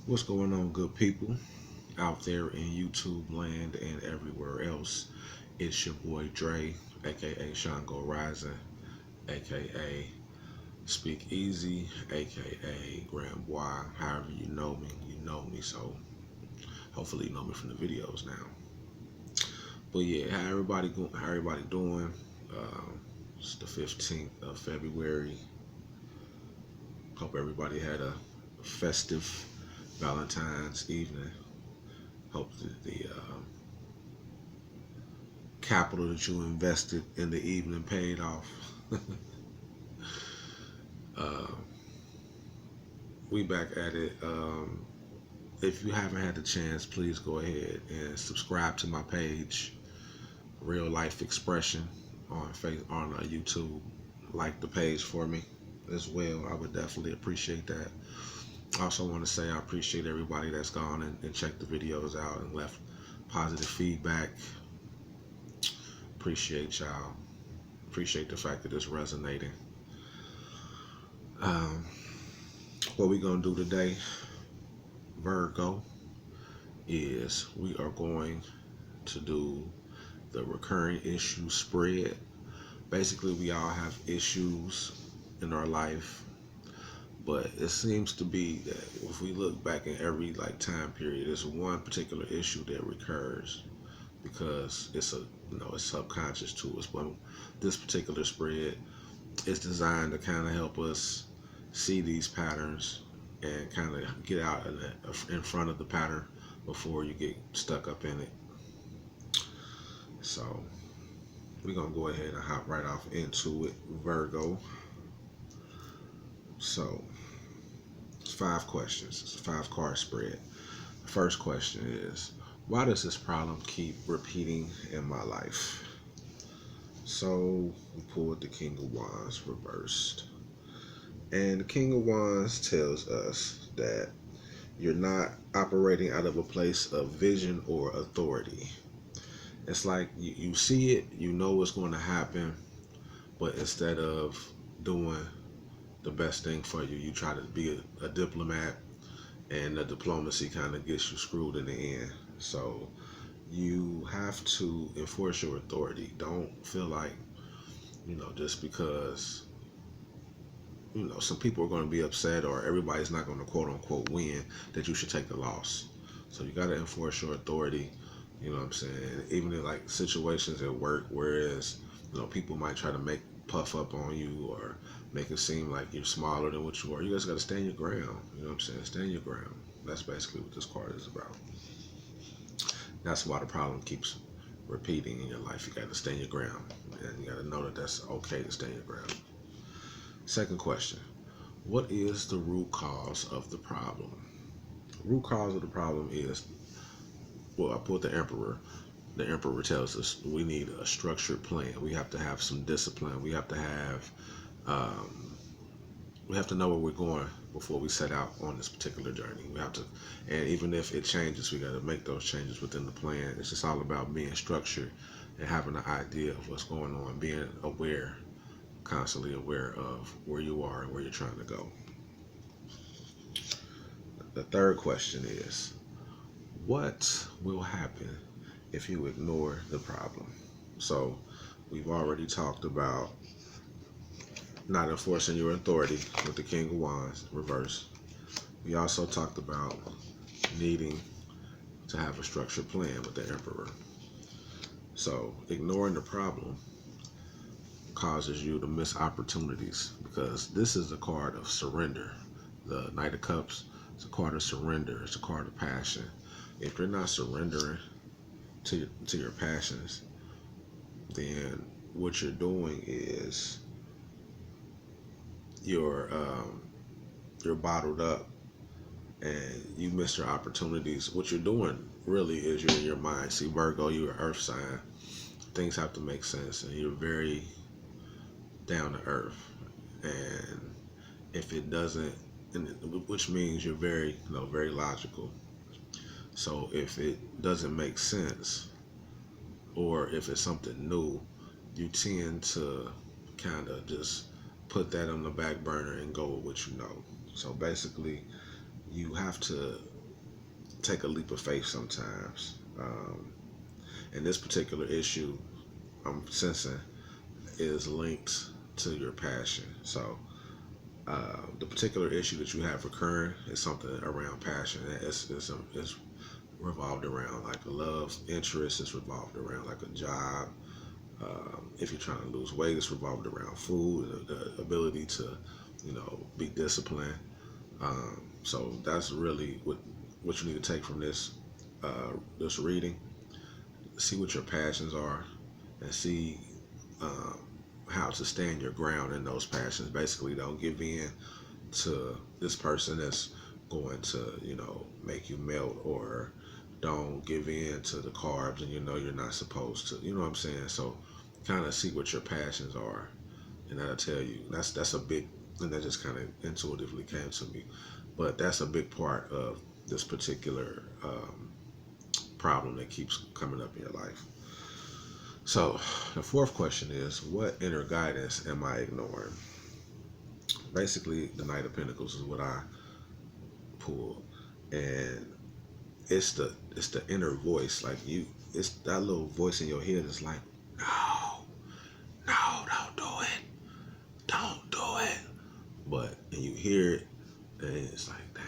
What's going on, good people out there in YouTube land and everywhere else? It's your boy Dre, aka Shango Rising, aka Speak Easy, aka Grand Bois. However you know me. So hopefully you know me from the videos now. But yeah, how everybody doing? It's the 15th of February. Hope everybody had a festive Valentine's evening. Hope that the capital that you invested in the evening paid off. uh, we back at it. If you haven't had the chance, please go ahead and subscribe to my page, Real Life Expression, on YouTube. Like the page for me as well. I would definitely appreciate that. I also want to say I appreciate everybody that's gone and checked the videos out and left positive feedback. Appreciate y'all. Appreciate the fact that it's resonating. Um, what we gonna do today, Virgo, is we are going to do the recurring issue spread. Basically, we all have issues in our life, but it seems to be that if we look back in every time period, there's one particular issue that recurs because it's subconscious to us. But this particular spread is designed to kind of help us see these patterns and kind of get out in front of the pattern before you get stuck up in it. So we're gonna go ahead and hop right off into it, Virgo. So it's 5 questions. It's a 5 card spread. The first question is, why does this problem keep repeating in my life? So we pulled the King of Wands reversed. And the King of Wands tells us that you're not operating out of a place of vision or authority. It's like you see it, you know what's going to happen, but instead of doing the best thing for you, you try to be a diplomat, and the diplomacy kind of gets you screwed in the end. So you have to enforce your authority. Don't feel like, just because some people are going to be upset or everybody's not going to quote unquote win, that you should take the loss. So you got to enforce your authority. You know what I'm saying? Even in situations at work, whereas people might try to puff up on you or make it seem like you're smaller than what you are. You guys got to stand your ground. You know what I'm saying? Stand your ground. That's basically what this card is about. That's why the problem keeps repeating in your life. You got to stand your ground, and you got to know that that's okay to stand your ground. Second question, what is the root cause of the problem? The root cause of the problem is, I put the Emperor. The Emperor tells us we need a structured plan. We have to have some discipline. We have to have, we have to know where we're going before we set out on this particular journey. We have to, and even if it changes, we got to make those changes within the plan. It's just all about being structured and having an idea of what's going on, being aware, constantly aware of where you are and where you're trying to go. The third question is, what will happen if you ignore the problem? So we've already talked about not enforcing your authority with the King of Wands reverse. We also talked about needing to have a structured plan with the Emperor. So ignoring the problem causes you to miss opportunities, because this is a card of surrender. The Knight of Cups is a card of surrender. It's a card of passion. If you're not surrendering to your passions, then what you're doing is you're bottled up and you miss your opportunities. What you're doing really is you're in your mind. See, Virgo, you're an earth sign. Things have to make sense, and you're very down to earth. And if it doesn't, which means you're very, very logical. So if it doesn't make sense, or if it's something new, you tend to kind of just put that on the back burner and go with what you know. So basically, you have to take a leap of faith sometimes. And this particular issue I'm sensing is linked to your passion. So the particular issue that you have recurring is something around passion. It's revolved around like a love interest. It's revolved around like a job. If you're trying to lose weight, it's revolved around food, the ability to, be disciplined. So that's really what you need to take from this reading. See what your passions are, and see um, how to stand your ground in those passions. Basically, don't give in to this person that's going to, make you melt, or don't give in to the carbs and you're not supposed to. You know what I'm saying? So kind of see what your passions are, and that'll tell you. That's a big, and that just kind of intuitively came to me. But that's a big part of this particular problem that keeps coming up in your life. So the fourth question is, what inner guidance am I ignoring? Basically, the Knight of Pentacles is what I pulled, and it's the inner voice. Like it's that little voice in your head that's like, no, no, don't do it, don't do it. But and you hear it, and it's like, dang.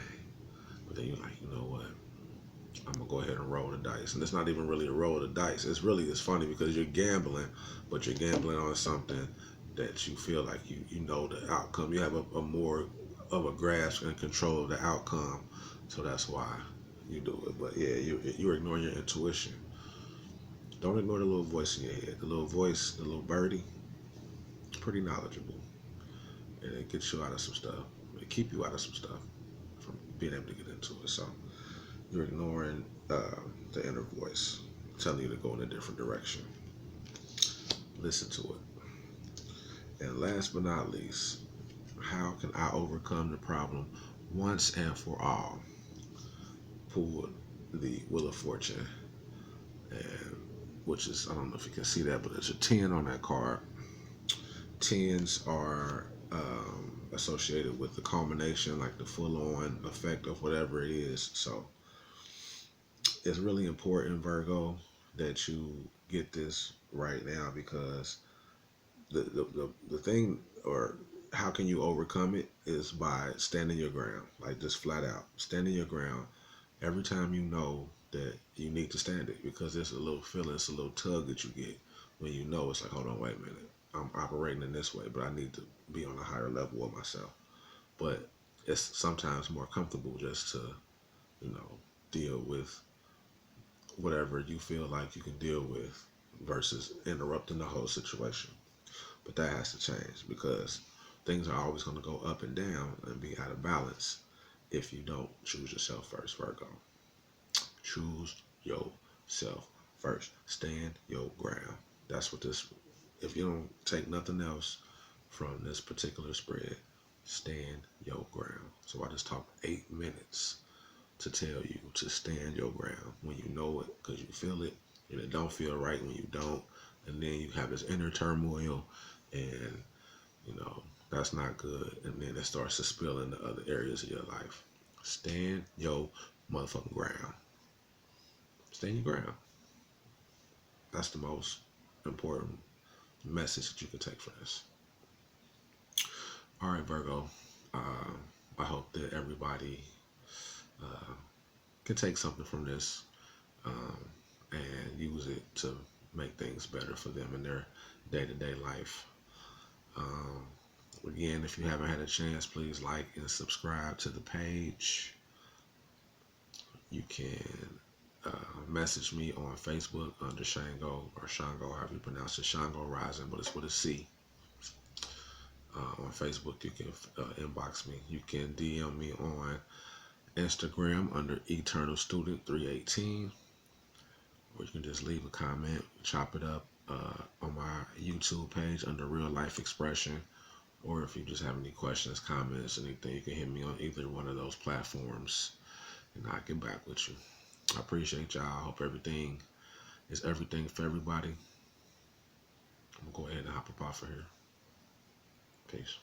But then you're like, you know what? I'm gonna go ahead and roll the dice. And it's not even really a roll of the dice. It's funny because you're gambling, but you're gambling on something that you feel like you know the outcome. You have a more of a grasp and control of the outcome. So that's why you do it. But yeah, you're ignoring your intuition. Don't ignore the little voice in your head. The little voice, the little birdie, it's pretty knowledgeable. And it gets you out of some stuff. It keep you out of some stuff from being able to get into it. So you're ignoring the inner voice telling you to go in a different direction. Listen to it. And last but not least, how can I overcome the problem once and for all? Pull the Wheel of Fortune, and which is, I don't know if you can see that, but it's a 10 on that card. Tens are associated with the culmination, like the full-on effect of whatever it is. So it's really important, Virgo, that you get this right now, because the thing, or how can you overcome it, is by standing your ground, like just flat out standing your ground every time you know that you need to stand it, because it's a little feeling, it's a little tug that you get when you know it's like, hold on, wait a minute, I'm operating in this way, but I need to be on a higher level of myself. But it's sometimes more comfortable just to, you know, deal with whatever you feel like you can deal with versus interrupting the whole situation. But that has to change, because things are always going to go up and down and be out of balance if you don't choose yourself first, Virgo. Choose yourself first. Stand your ground. That's what this, if you don't take nothing else from this particular spread, stand your ground. So I just talked 8 minutes to tell you to stand your ground when you know it, because you feel it, and it don't feel right when you don't. And then you have this inner turmoil, and that's not good. And then it starts to spill into other areas of your life. Stand your motherfucking ground. Stand your ground. That's the most important message that you can take from this. All right, Virgo. I hope that everybody can take something from this, um, and use it to make things better for them in their day-to-day life. Um, Again, if you haven't had a chance, please like and subscribe to the page. You can message me on Facebook under Shango, or Shango, however you pronounce it, Shango Rising, but it's with a C. On Facebook, you can inbox me. You can DM me on Instagram under Eternal Student 318, or you can just leave a comment, chop it up on my YouTube page under Real Life Expression. Or if you just have any questions, comments, anything, you can hit me on either one of those platforms, and I'll get back with you. I appreciate y'all. I hope everything is everything for everybody. I'm going to go ahead and hop up off of here. Peace.